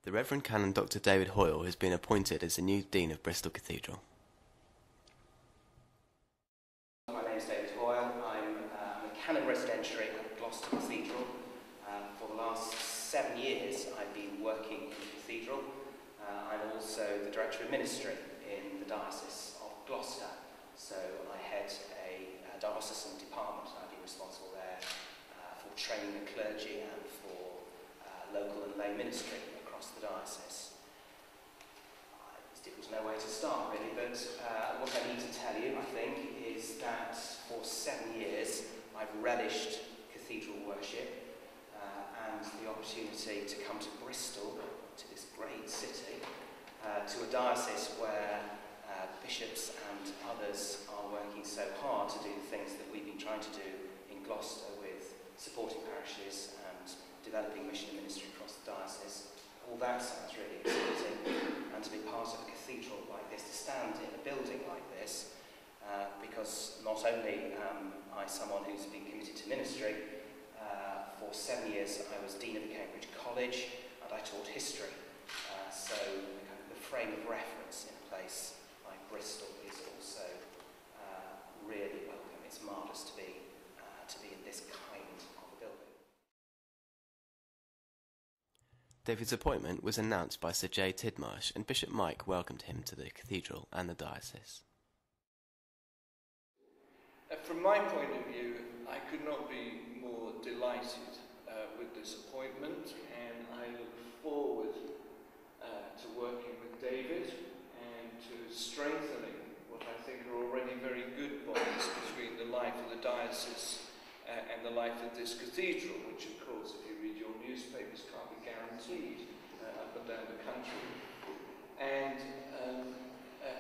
The Reverend Canon Dr. David Hoyle has been appointed as the new Dean of Bristol Cathedral. My name is David Hoyle. I'm a Canon Residentiary at Gloucester Cathedral. For the last 7 years I've been working in the Cathedral. I'm also the Director of Ministry in the Diocese of Gloucester. So I head a diocesan department. I've been responsible there for training the clergy and for local and lay ministry across the diocese. It's difficult to know where to start really, but what I need to tell you, I think, is that for 7 years I've relished cathedral worship and the opportunity to come to Bristol, to this great city, to a diocese where bishops and others are working so hard to do the things that we've been trying to do in Gloucester with supporting parishes and developing mission and ministry across the diocese. All that sounds really exciting, and to be part of a cathedral like this, to stand in a building like this, because not only am I someone who's been committed to ministry, for 7 years I was Dean of Cambridge College and I taught history, so kind of the frame of reference in a place like Bristol is also really welcome. It's marvellous to be in this kind of a building. David's appointment was announced by Sir J. Tidmarsh, and Bishop Mike welcomed him to the cathedral and the diocese. From my point of view, I could not be more delighted with this appointment, and I look forward to working with David and to strengthening what I think are already very good bonds between the life of the diocese and the life of this cathedral, which of course, if you read your newspapers, can't be guaranteed up and down the country. And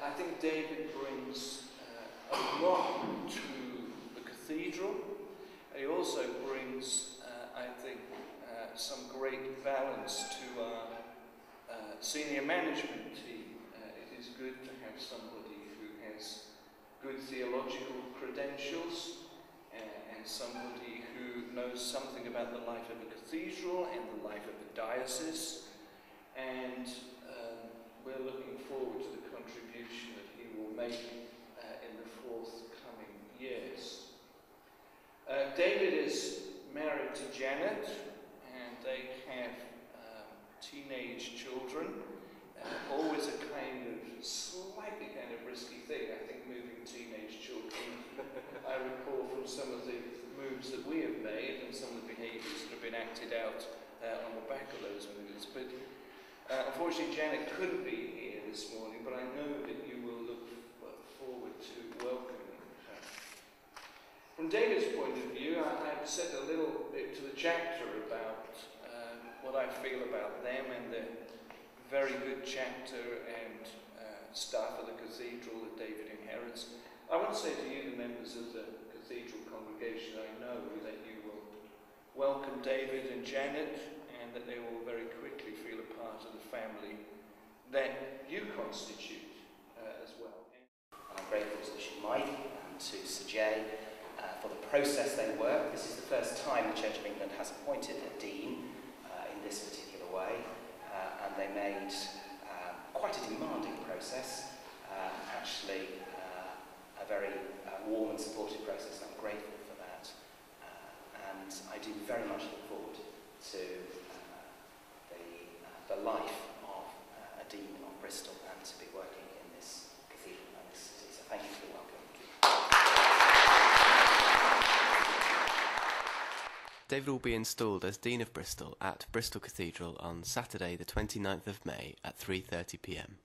I think David brings a lot to the cathedral. He also brings, I think, some great balance to our senior management team. It is good to have somebody who has good theological credentials and somebody who knows something about the life of a cathedral and the life of a diocese. And we're looking forward to the contribution that he will make in the forthcoming years. David is married to Janet, and they have teenage children. Always a slightly risky thing, I think, moving teenage children. I recall from some of the moves that we have made and some of the behaviours that have been acted out on the back of those moves. But unfortunately, Janet couldn't be here this morning, but I know that you will look forward to welcoming her. From David's point of view, I've said a little bit to the chapter about what I feel about them and the very good chapter and staff of the cathedral that David inherits. I want to say to you, the members of the cathedral congregation, I know that you will welcome David and Janet, and that they will very quickly feel a part of the family that you constitute as well. And I'm grateful to Bishop Mike and to Sir J for the process they work. This is the first time the Church of England has appointed a dean in this particular way, and they made quite a demanding process, actually a very warm and supportive process, and I'm grateful for that. And I do very much look forward to the life of a Dean of Bristol and to be working in this cathedral and this city. So thank you for the welcome. David will be installed as Dean of Bristol at Bristol Cathedral on Saturday the 29th of May at 3:30 p.m.